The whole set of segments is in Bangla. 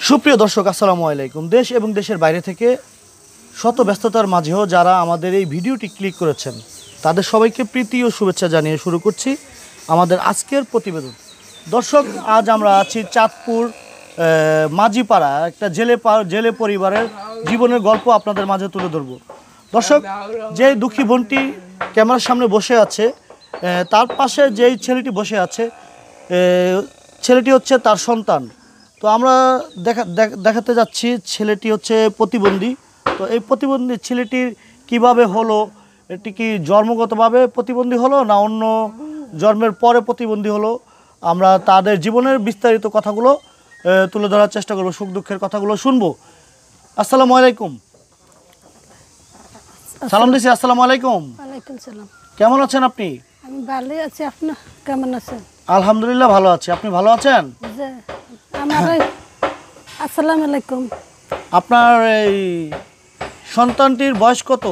সুপ্রিয় দর্শক আসসালামু আলাইকুম। দেশ এবং দেশের বাইরে থেকে শত ব্যস্ততার মাঝেও যারা আমাদের এই ভিডিওটি ক্লিক করেছেন তাদের সবাইকে প্রীতি ও শুভেচ্ছা জানিয়ে শুরু করছি আমাদের আজকের প্রতিবেদন। দর্শক, আজ আমরা আছি চাঁদপুর মাঝিপাড়া, একটা জেলে পরিবারের জীবনের গল্প আপনাদের মাঝে তুলে ধরব। দর্শক, যে দুঃখী বোনটি ক্যামেরার সামনে বসে আছে, তার পাশে যেই ছেলেটি বসে আছে, ছেলেটি হচ্ছে তার সন্তান। তো আমরা দেখাতে যাচ্ছি ছেলেটি হচ্ছে প্রতিবন্ধী। তো এই প্রতিবন্ধী ছেলেটির কিভাবে হলো, এটি কি জন্মগতভাবে প্রতিবন্ধী হলো না অন্য জন্মের পরে প্রতিবন্ধী হলো, আমরা তাদের জীবনের বিস্তারিত কথাগুলো তুলে ধরার চেষ্টা করব, সুখ দুঃখের কথাগুলো শুনবো। আসসালামু আলাইকুম। সালাম দিছি। আসসালামু আলাইকুম। ওয়ালাইকুম সালাম। কেমন আছেন আপনি? আমি ভালো আছি, আপনি কেমন আছেন? আলহামদুলিল্লাহ ভালো আছি। আপনি ভালো আছেন? জি। আসসালামু আলাইকুম। আপনার এই সন্তানটির বয়স কত?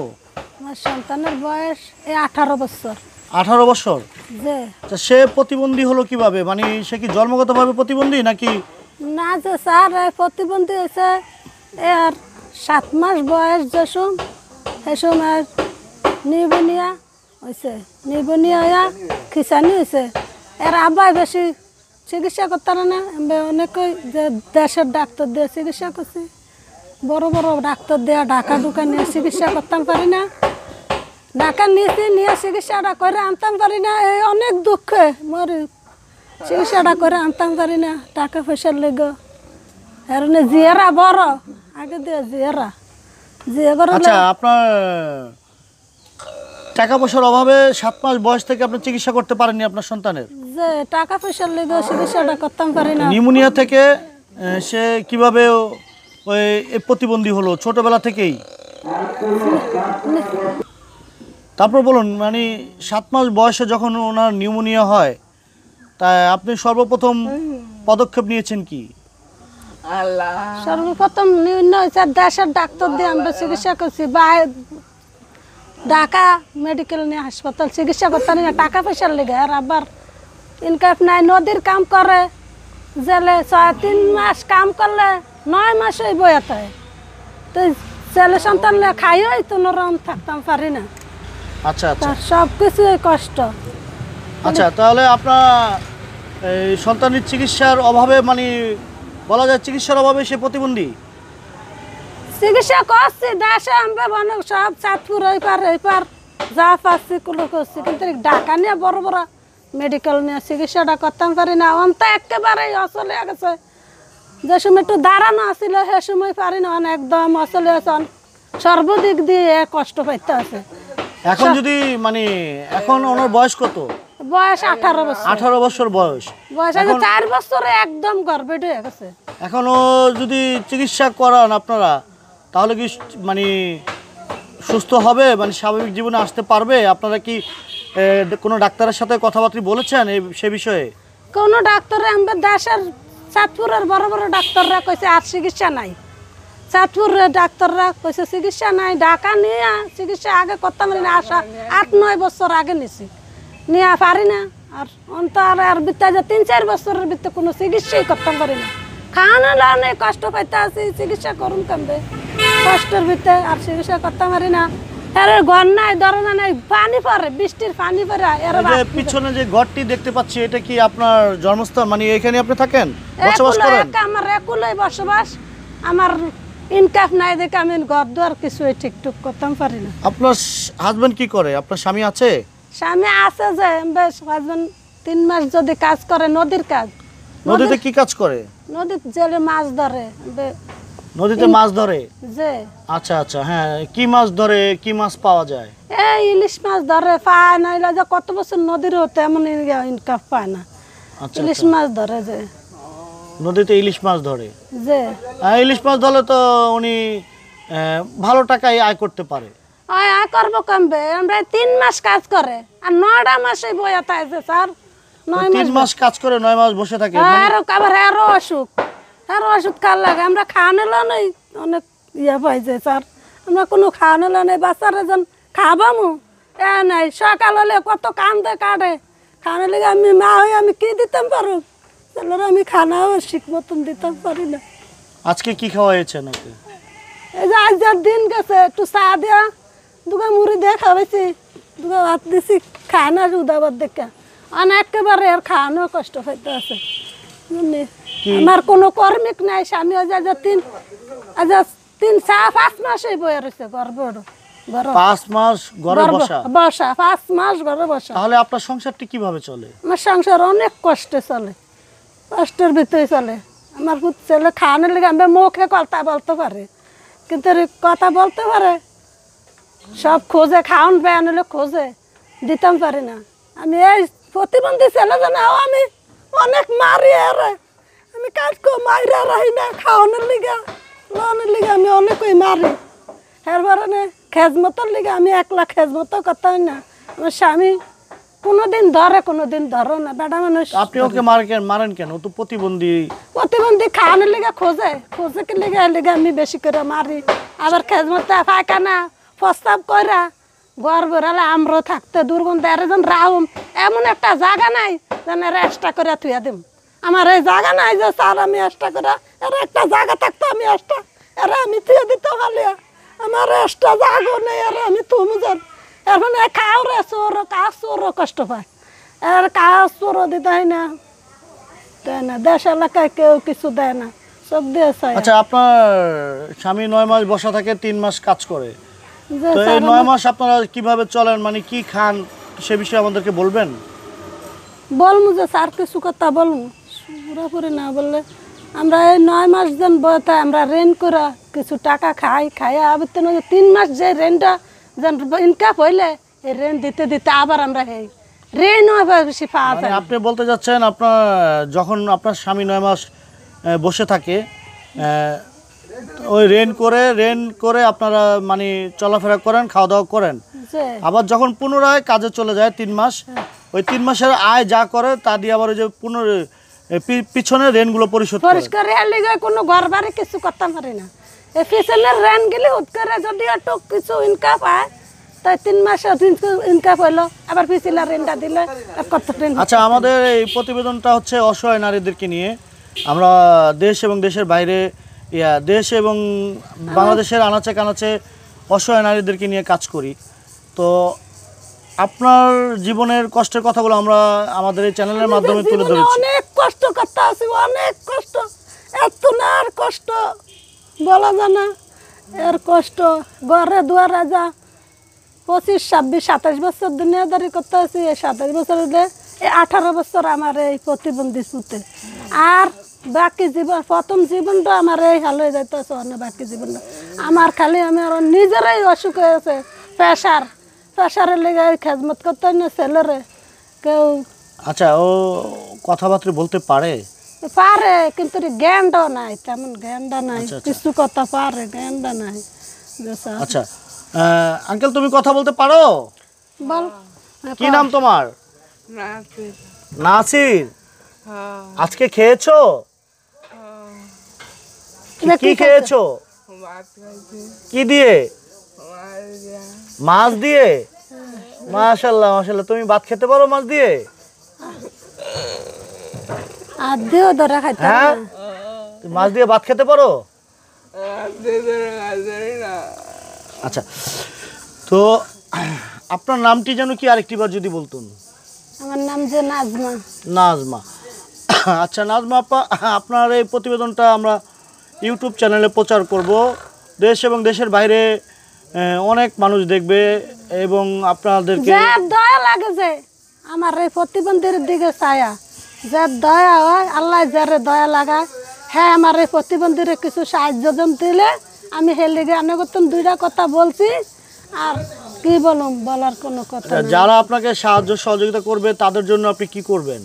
আমার সন্তানের বয়স 18 বছর। 18 বছর? জি। আচ্ছা, সে প্রতিবন্ধী হলো কিভাবে? মানে সে কি জন্মগতভাবে প্রতিবন্ধী নাকি? না যে স্যার, প্রতিবন্ধী হয়েছে এর 7 মাস বয়স যখন সময় নিউমোনিয়া হয়েছে। নিউমোনিয়া হইয়া খিচানি হয়েছে। এর আব্বাই বেশি চিকিৎসা করতে না, অনেকই যে দেশের ডাক্তার দিয়ে চিকিৎসা করছি, বড় বড় ডাক্তার দেওয়া ঢাকা ঢুকা নিয়ে চিকিৎসা করতাম পারি না। ঢাকা নিয়ে চিকিৎসাটা করে আনতাম পারি না। এই অনেক দুঃখে মরি, চিকিৎসাটা করে আনতাম পারি না, টাকা পয়সার লেগে। এর জিয়ারা বড় আগে দিয়ে জিয়ারা জিয়া করে। আচ্ছা, আপনার টাকা পয়সার অভাবে 7 মাস বয়স থেকে আপনি চিকিৎসা করতে পারেননি আপনার সন্তানের? যে টাকা পয়সার লেগে চিকিৎসাটা করতাম পারি না। নিউমোনিয়া থেকে সে কিভাবে ওই প্রতিবন্ধী হলো ছোটবেলা থেকেই? তারপর বলুন, মানে 7 মাস বয়সে যখন ওনার নিউমোনিয়া হয়, তাই আপনি সর্বপ্রথম পদক্ষেপ নিয়েছেন কি? সর্বপ্রথম দেশের ডাক্তার দিয়ে আমরা চিকিৎসা করছি, ঢাকা মেডিকেল নিয়ে হাসপাতাল চিকিৎসা করতে না, টাকা পয়সার লেগে। আর আবার ইনকাম নাই, নদীর কাম করে জেলে 3 মাস কাম করলে 9 মাস ওই বয়াত হয়। তো ছেলে সন্তান খাইও তো নরম থাকতাম পারি না। আচ্ছা আচ্ছা, সব কিছু কষ্ট। আচ্ছা, তাহলে আপনার এই সন্তানের চিকিৎসার অভাবে, মানে বলা যায় চিকিৎসার অভাবে সে প্রতিবন্ধী? চিকিৎসা করছি দেশে, আমরা অনেক সব চাঁদপুর এই পার যা পাচ্ছি কুলো করছি, কিন্তু ঢাকা নিয়ে বড় বড় মেডিকেল নিয়ে চিকিৎসাটা করতাম পারি না। অন্ত একেবারেই অচলে গেছে। যে সময় একটু দাঁড়ানো আসছিল সে সময় পারি না, একদম অচলে আছে, সর্বদিক দিয়ে কষ্ট পাইতে আছে। এখন যদি মানে এখন ওনার বয়স কত? বয়স 18 বছর। 18 বছর বয়স। বয়স 4 বছরে একদম গর্ভেট হয়ে গেছে। এখনো যদি চিকিৎসা করান আপনারা, তাহলে কি মানে সুস্থ হবে, মানে স্বাভাবিক জীবনে আসতে পারবে? আপনারা কি কোনো ডাক্তারের সাথে কথাবার্তা বলেছেন সে বিষয়ে? কোনো ডাক্তারে আমরা দেশের চাঁদপুরের বড় বড় ডাক্তাররা কইছে আর চিকিৎসা নাই। চাঁদপুরের ডাক্তাররা কইছে চিকিৎসা নাই। ঢাকা নিয়ে চিকিৎসা আগে করতাম পারি না, আসা 8-9 বছর আগে নিছি, নিয়ে পারি না। আর অন্তর আর ভিতরে যে 3-4 বছরের ভিতরে কোনো চিকিৎসাই করতাম পারি না। খাওয়ানো লানে কষ্ট পাইতে আছি, চিকিৎসা করুন কেমবে কষ্টের ভিতরে, আর চিকিৎসা করতে পারি না। এর ঘর নাই, দরজা নাই, পানি পড়ে, বৃষ্টির পানি পড়ে। এর পিছনে যে ঘরটি দেখতে পাচ্ছি, এটা কি আপনার জন্মস্থান? মানে এখানে আপনি থাকেন, বসবাস করেন? আমার একুলই বসবাস। আমার ইনকাম নাই দেখে আমি ঘর দুয়ার কিছুই ঠিকঠাক করতাম পারি না। আপনার হাজবেন্ড কি করে? আপনার স্বামী আছে? স্বামী আছে, যে বেশ হাজবেন্ড 3 মাস যদি কাজ করে, নদীর কাজ। নদীতে কি কাজ করে? নদীতে জেলে মাছ ধরে। নদীতে মাছ ধরে? যে আচ্ছা আচ্ছা, হ্যাঁ। কি মাছ ধরে, কি মাছ পাওয়া যায়? এই ইলিশ মাছ ধরে, পায় না। যে কত বছর নদীর হতে এমন ইনকাম পায় না। আচ্ছা, ইলিশ মাছ ধরে, যে নদীতে ইলিশ মাছ ধরে। যে ইলিশ মাছ ধরলে তো উনি ভালো টাকায় আয় করতে পারে। আয় করবো কমবে। আমরা 3 মাস কাজ করে আর 9টা মাসে বইয়া থাকে স্যার। 3 মাস কাজ করে 9 মাস বসে থাকে। আরো ওষুধ খাওয়ার লাগে। আমরা খাওয়ানো নেই, অনেক ইয়ে পাই যে স্যার। আমরা কোনো খাওয়ানো নেই, বাচ্চারা যেন খাবামু এ নাই। সকাল হলে কত কান্দে কাটে খাওয়ানো লেগে। আমি মা হয়ে আমি কি দিতাম পারো, আমি খানাও ঠিক মতন দিতাম পারি না। আজকে কি খাওয়াইছে নাকি? এই যে আজ যার দিন গেছে একটু চা দেয়া দুগা মুড়ি দিয়ে খাওয়াইছি, দুগা ভাত দিছি, খায় না উদাবাদ দেখে একেবারে আর খাওয়ানো কষ্ট হইতে আছে। আমার কোনো কর্মিক নাই, স্বামী তিন 4-5 মাসেই বয়ে রয়েছে গর্ব 5 মাস ঘরে বসা। 5 মাস ঘরে বসা। তাহলে আপনার সংসারটি কিভাবে চলে? আমার সংসার অনেক কষ্টে চলে, কষ্টের ভিতরে চলে। আমার ছেলে খাওয়ানোর লেগে আমি মুখে কথা বলতে পারে, কিন্তু কথা বলতে পারে সব খোঁজে, খাওয়ান বেয়ান হলে খোঁজে, দিতাম পারি না। আমি এই প্রতিবন্ধী ছেলে জানাও আমি অনেক মারি, আর আমি কাজকে মাইরা রাহি না খাওয়ানোর লিগা লোনের লিগে আমি অনেকই মারি। এর বারে খেজমতের লিগে আমি একলা খেজমতো করতে হয় না। আমার স্বামী কোনোদিন ধরে কোনোদিন ধরো না, বেটা মানুষ। আপনি ওকে মারেন কেন? ও তো প্রতিবন্ধী। প্রতিবন্ধী খাওয়ানোর লিগে খোঁজে কি লিগে আমি বেশি করে মারি। আবার খেজমতে পায়খানা প্রস্তাব কইরা ঘর বেড়ালে আমরাও থাকতে দুর্গন্ধ এরজন রাউম এমন একটা জায়গা নাই যেন এক্সট্রা করে থুয়া দিম। আমার এই জায়গা নাই যে স্যার আমি এক্সট্রা করে, এর একটা জায়গা থাকতো আমি এক্সট্রা এরা আমি থুয়ে দিতে পারলি। আমার এক্সট্রা জায়গা নেই, আর আমি তুমি যান এর মানে খাওয়ারে চোর কাজ চোরও কষ্ট পায়, এর কাজ চোরও দিতে হয় না, দেয় না। দেশ এলাকায় কেউ কিছু দেয় না, সব দিয়েছে। আচ্ছা, আপনার স্বামী 9 মাস বসা থাকে, 3 মাস কাজ করে, তো এই 9 মাস আপনারা কিভাবে চলেন, মানে কি খান, সে বিষয়ে আমাদেরকে বলবেন? বলবো যে স্যার কিছু কথা বলবো পুরোপুরি না বললে আমরা এই 9 মাস যেন বয়তে আমরা রেন করা কিছু টাকা খাইয়া আবার 3 মাস যে রেনটা যেন ইনকাম হইলে এই রেন দিতে দিতে আবার আমরা এই রেনও আবার বেশি পাওয়া যায়। আপনি বলতে যাচ্ছেন আপনার যখন আপনার স্বামী 9 মাস বসে থাকে, ওই রেন করে আপনারা মানে চলাফেরা করেন, খাওয়া দাওয়া করেন, আবার যখন পুনরায় কাজে চলে যায় 3 মাস, ওই 3 মাসের আয় যা করে তা দিয়ে আবার ওই যে পিছনের রেনগুলো পরিষ্কার লেগে কোনো ঘর বাড়ি কিছু করতে পারি না। এই পিছনের রেন গেলে হুট করে যদি একটু কিছু ইনকাম হয় তাই 3 মাসে ইনকাম হইলো, আবার পিছলা রেনটা দিলে কত রেন। আচ্ছা, আমাদের এই প্রতিবেদনটা হচ্ছে অসহায় নারীদেরকে নিয়ে। আমরা দেশ এবং দেশের বাইরে, দেশ এবং বাংলাদেশের আনাচে কানাচে অসহায় নারীদেরকে নিয়ে কাজ করি। তো আপনার জীবনের কষ্টের কথাগুলো আমরা আমাদের এই চ্যানেলের মাধ্যমে তুলে ধরেছি। অনেক কষ্ট করতে আছি, অনেক কষ্ট, এত না আর কষ্ট বলা যায় না। এর কষ্ট ঘরে দুয়ারে যা 25, 26, 27 বছর দুনিয়াদারি করতে আছি। এই 27 বছর এই 18 বছর আমার এই প্রতিবন্ধী সুতে, আর বাকি জীবন প্রথম জীবনটা আমার এই হাল হয়ে যাইতেছে। অনেক বাকি জীবনটা আমার খালি আমার নিজেরাই অসুখ হয়েছে, প্রেশারের লেগে খেজমত করতে হয় না ছেলেরে কেউ। আচ্ছা, ও কথাবার্তা বলতে পারে? পারে, কিন্তু জ্ঞানটা নাই, তেমন জ্ঞানটা নাই। কিছু কথা পারে, জ্ঞানটা নাই। আচ্ছা আঙ্কেল, তুমি কথা বলতে পারো? বল, কি নাম তোমার? নাসির। আজকে খেয়েছো? কি খেয়েছো? কি দিয়ে? মাছ দিয়ে? মাশাআল্লাহ মাশাআল্লাহ। তুমি ভাত খেতে পারো মাছ দিয়ে? আর দিও ধরা খাইতে। হ্যাঁ, মাছ দিয়ে ভাত খেতে পারো? আচ্ছা, তো আপনার নামটি যেন কি আরেকটিবার যদি বলতেন? আমার নাম যে নাজমা। নাজমা। আচ্ছা নাজমা আপা, আপনার এই প্রতিবেদনটা আমরা ইউটিউব চ্যানেলে প্রচার করব। দেশ এবং দেশের বাইরে অনেক মানুষ দেখবে এবং আপনাদেরকে দয়া লাগে যে আমার এই প্রতিবন্ধীর দিকে ছায়া যে দয়া হয়, আল্লাহ যারে দয়া লাগায়, হ্যাঁ আমার এই প্রতিবন্ধীর কিছু সাহায্য দিলে আমি হে লেগে অনেক দুইটা কথা বলছি। আর কি বলুম, বলার কোনো কথা নেই। যারা আপনাকে সাহায্য সহযোগিতা করবে তাদের জন্য আপনি কি করবেন?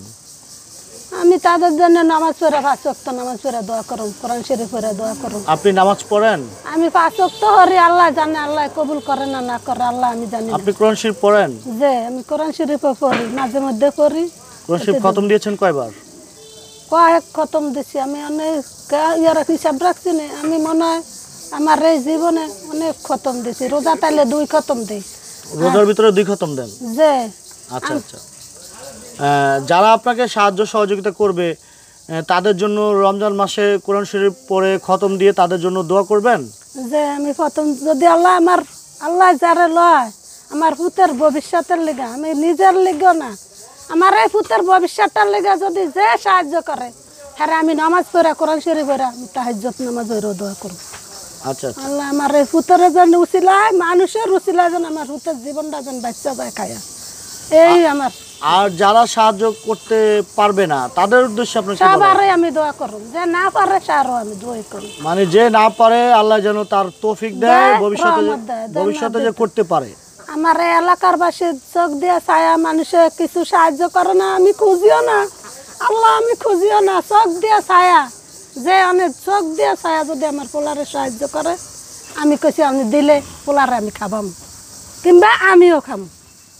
আমি তাদের জন্য নামাজ পড়ে 5 ওয়াক্ত নামাজ পড়ে দোয়া করুন, কোরআন শরীফ পড়ে দোয়া করুন। আপনি নামাজ পড়েন? আমি 5 ওয়াক্ত পড়ি, আল্লাহ জানে, আল্লাহ কবুল করে না না করে আল্লাহ আমি জানি। আপনি কোরআন শরীফ পড়েন? যে আমি কোরআন শরীফও পড়ি, মাঝে মধ্যে পড়ি। কোরআন শরীফ খতম দিয়েছেন কয়বার? কয়েক খতম দিছি আমি, অনেক ইয়ারা হিসাব রাখছি না। আমি মনে হয় আমার এই জীবনে অনেক খতম দিছি। রোজা তাইলে 2 খতম দিই। রোজার ভিতরে 2 খতম দেন? যে আচ্ছা আচ্ছা। যারা আপনাকে সাহায্য সহযোগিতা করবে তাদের জন্য রমজান মাসে কোরআন শরীফ পড়ে খতম দিয়ে তাদের জন্য দোয়া করবেন? যে আমি প্রথম যদি আল্লাহ যারে লয় আমার পুতের ভবিষ্যতের লিগা, আমি নিজের লিগেও না, আমার এই পুতের ভবিষ্যতের লিগা যদি যে সাহায্য করে হ্যাঁ আমি নামাজ পড়ে কোরআন শরীফ পড়ে আমি তাহাজ্জুদ নামাজ পড়ে দোয়া করব। আচ্ছা আল্লাহ আমার এই পুতের যেন উসিলায়, মানুষের উসিলায় যেন আমার পুতের জীবনটা যেন বাচ্চা যায় খায়া, এই আমার। আর যারা সাহায্য করতে পারবে না তাদের উদ্দেশ্যে আপনি কি বলবেন? সবারই আমি দোয়া করব, যে না পারে তারও আমি দোয়া করব। মানে যে না পারে আল্লাহ যেন তার তৌফিক দেয়, রহমত দেয়, ভবিষ্যতে যে করতে পারে। আমার এই এলাকার বাসী চোখ দিয়ে ছায়া, মানুষে কিছু সাহায্য করে না, আমি খুঁজিও না আল্লাহ, আমি খুঁজিও না, চোখ দিয়ে ছায়া, যে অনেক চোখ দিয়ে ছায়া যদি আমার পোলারে সাহায্য করে আমি কইছি আমি দিলে পোলারে আমি খাবাম, কিংবা আমিও খাম।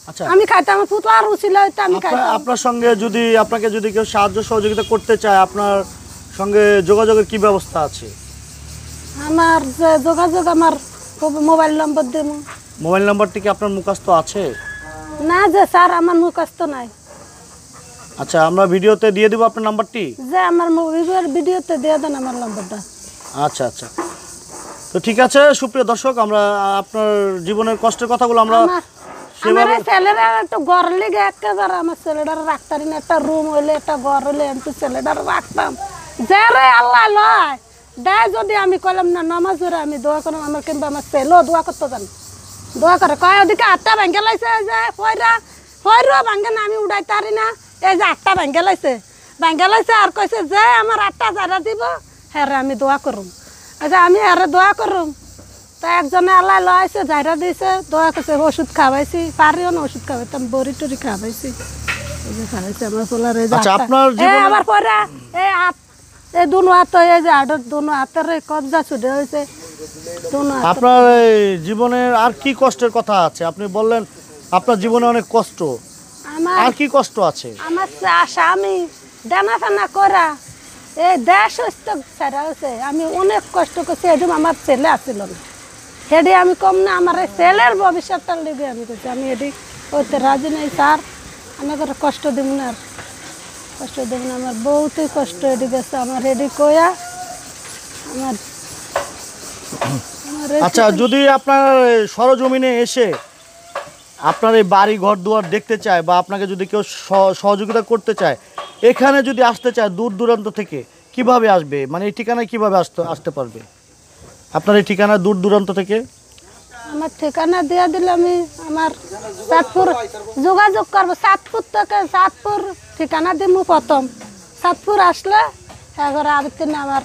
আচ্ছা, আমি খাইতাম, পুতলার উচিল হইতো আমি খাইতাম। আপনার সঙ্গে যদি আপনাকে যদি কেউ সাহায্য সহযোগিতা করতে চায় আপনার সঙ্গে যোগাযোগের কি ব্যবস্থা আছে? আমার যে যোগাযোগ, আমার মোবাইল নম্বর দেব। মোবাইল নাম্বারটি কি আপনার মুখস্থ আছে? না যে স্যার, আমার মুখস্থ নাই। আচ্ছা, আমরা ভিডিওতে দিয়ে দিব আপনার নাম্বারটি। যে আমার ভিডিওতে দিয়ে দেন আমার নম্বরটা। আচ্ছা আচ্ছা, তো ঠিক আছে সুপ্রিয় দর্শক, আমরা আপনার জীবনের কষ্টের কথাগুলো আমরা আমার ছেলেরা একটু ঘর লেগে একেবারে আমার ছেলেটার রাখতারি না, একটা রুম হইলে একটা ঘর হইলে একটু ছেলেটার রাখতাম। যে রে আল্লাহ লয় দেয়, যদি আমি কইলাম না নামাজ পড়ে আমি দোয়া করলাম, আমার কিংবা আমার ছেলেও দোয়া করতে জান, দোয়া করে কয় ওদিকে 8টা ভেঙে লাইছে, যে ফয়রা ভাঙ্গে না আমি উড়াই তারি না, এই যে 8টা ভেঙে লাইছে আর কইছে যে আমার 8টা জায়গা দিব হ্যাঁ আমি দোয়া করুম। আচ্ছা আমি আরে দোয়া করুম, তা একজনে আল্লাহ লইছে জায়গা দিয়েছে, দোয়া করছে, ওষুধ খাওয়াইছি, পারিও না ওষুধ খাওয়াইতাম, বড়ি টরি খাওয়াইছি, এই যে খাওয়াইছে আমার পোলার। এই যে আমার পরে এই দুনো হাত, এই যে আডর দুনো হাতের কবজা ছুটে হয়েছে। আপনার জীবনের আর কি কষ্টের কথা আছে? আপনি বললেন আপনার জীবনে অনেক কষ্ট, আর কি কষ্ট আছে? আমার স্বামী ডানা ফানা করা এই দেশ ছাড়া হয়েছে, আমি অনেক কষ্ট করছি, এরকম আমার ছেলে আসছিল না, সেটি আমি কম না, আমার এই ছেলের ভবিষ্যৎটার লেগে আমি করছি, আমি এটি হইতে রাজি নেই স্যার, আমি করে কষ্ট দিব না, আর কষ্ট দেব না, আমার বহুতই কষ্ট এটি গেছে আমার এটি কয়া আমার। আচ্ছা, যদি আপনার সরজমিনে এসে আপনার এই বাড়ি ঘর দুয়ার দেখতে চায় বা আপনাকে যদি কেউ সহযোগিতা করতে চায়, এখানে যদি আসতে চায় দূর দূরান্ত থেকে, কিভাবে আসবে? মানে এই ঠিকানায় কিভাবে আসতে পারবে? আপনার এই ঠিকানা দূর দূরান্ত থেকে আমার ঠিকানা দিয়ে দিলে আমি আমার চাঁদপুর যোগাযোগ করবো, চাঁদপুর থেকে চাঁদপুর ঠিকানা দিব প্রথম, চাঁদপুর আসলে এগারো আবেদন আমার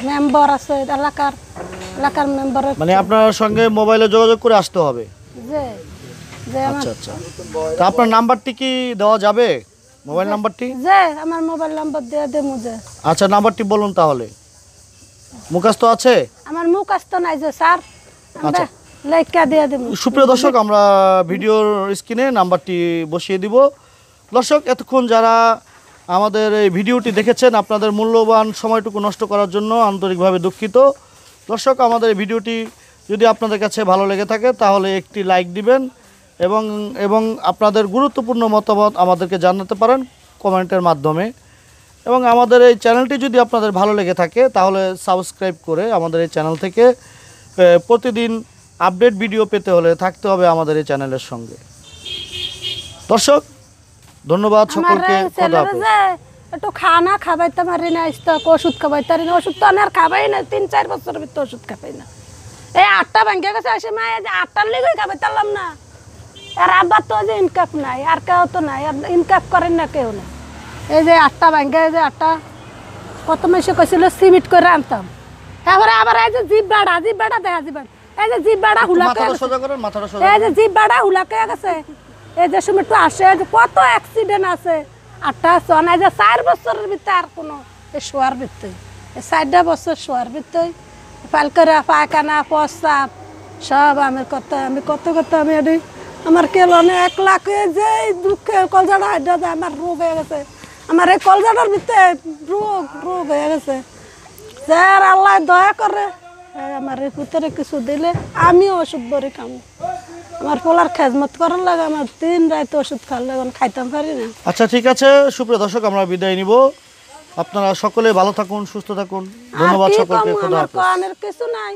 মেম্বার আছে এলাকার মেম্বারের, মানে আপনার সঙ্গে মোবাইলে যোগাযোগ করে আসতে হবে। যে আচ্ছা আচ্ছা, তো আপনার নাম্বারটি কি দেওয়া যাবে, মোবাইল নাম্বারটি? যে আমার মোবাইল নাম্বার দিয়ে দেবো। যে আচ্ছা, নাম্বারটি বলুন তাহলে, মুখস্থ আছে? আমার মুখস্থ নাই যে স্যার, আচ্ছা লেখা দিয়ে দেবো। সুপ্রিয় দর্শক, আমরা ভিডিওর স্ক্রিনে নাম্বারটি বসিয়ে দিব। দর্শক, এতক্ষণ যারা আমাদের এই ভিডিওটি দেখেছেন, আপনাদের মূল্যবান সময়টুকু নষ্ট করার জন্য আন্তরিকভাবে দুঃখিত। দর্শক, আমাদের এই ভিডিওটি যদি আপনাদের কাছে ভালো লেগে থাকে তাহলে একটি লাইক দিবেন এবং আপনাদের গুরুত্বপূর্ণ মতামত আমাদেরকে জানাতে পারেন কমেন্টের মাধ্যমে। এবং আমাদের এই চ্যানেলটি যদি আপনাদের ভালো লেগে থাকে তাহলে সাবস্ক্রাইব করে আমাদের এই চ্যানেল থেকে প্রতিদিন আপডেট ভিডিও পেতে হলে থাকতে হবে আমাদের এই চ্যানেলের সঙ্গে। দর্শক, ধন্যবাদ সকলকে। একটু খানা খাবাইতে পারি না, ওষুধ খাবাইতে পারি না, ওষুধ তো আমি আর খাবাই না, 3-4 বছরের ভিতরে ওষুধ খাবাই না। এই 8টা ভেঙে গেছে, আসে মা এই যে 8টার লেগে খাবাইতে পারলাম না। আর আব্বার তো যে ইনকাপ নাই, আর কেউ তো নাই, ইনকাপ করেন না কেউ না। এই যে 8টা ভেঙে, এই যে 8টা কত মাসে কইছিল সিমেন্ট করে আনতাম, তারপরে আবার এই যে জিপ বাড়া দেখা জীবন, এই যে জিপ বাড়া হুলাকে, এই যে জিপ বাড়া হুলাকে গেছে, এই যে সময় একটু আসে, যে কত অ্যাক্সিডেন্ট আছে। 8টা সন, এই যে 4 বছরের ভিতরে আর কোনো শোয়ার ভিতরে, 4টা বছর শোয়ার ভিতরে পালকরা পায়খানা প্রস্রাব সব আমি কত আমি এটি আমার কেলনে 1 লাখ যে দুঃখে কলজাটা হাইডা যায়, আমার রোগ হয়ে গেছে, আমার এই কলজাটার ভিতরে রোগ হয়ে গেছে। যার আল্লাহ দয়া করে আমার এই ভিতরে কিছু দিলে আমিও ওষুধ বড়ি খামো, আমার পোলার খেজমত করার লাগে, আমার 3 রাত ওষুধ খাওয়ার লাগে, খাইতাম পারি না। আচ্ছা ঠিক আছে সুপ্রিয় দর্শক, আমরা বিদায় নিব। আপনারা সকলে ভালো থাকুন, সুস্থ থাকুন। আর ধন্যবাদ কি সকলকে। কম খোদা আমার হাফেজ। কোয়ানের কিছু নাই।